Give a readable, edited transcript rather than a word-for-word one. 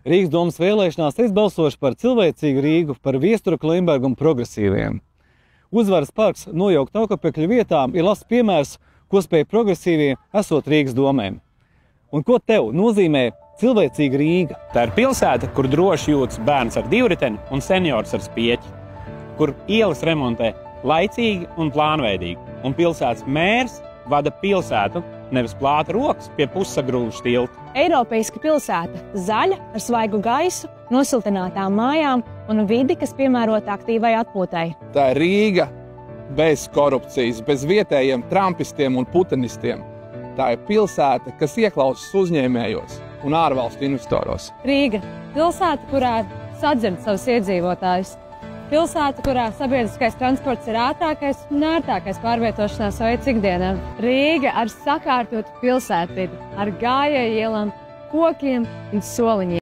Rīgas domas vēlēšanās es balsošu par cilvēcīgu Rīgu, par Viesturu, Klimbergu un progresīviem. Uzvaras parks nojaukt augapekļu vietām ir labs piemērs, ko spēj progresīvie esot Rīgas domēm. Un ko tev nozīmē cilvēcīga Rīga? Tā ir pilsēta, kur droši jūtas bērns ar divriteni un seniors ar spieķi, kur ielas remontē laicīgi un plānveidīgi, un pilsētas mērs vada pilsētu, nevis plāta rokas pie pussagrūžas tilta. Eiropeiska pilsēta, zaļa, ar svaigu gaisu, nosiltinātām mājām un vidi, kas piemērota aktīvai atpūtai. Tā ir Rīga bez korupcijas, bez vietējiem trampistiem un putinistiem. Tā ir pilsēta, kas ieklausās uzņēmējos un ārvalstu investoros. Rīga – pilsēta, kurā sadzird savus iedzīvotājus. Pilsēta, kurā sabiedriskais transports ir ātrākais un ērtākais pārvietošanās veids ikdienā. Rīga ar sakārtotu pilsētvidi, ar gājēju ielām, kokiem un soliņiem.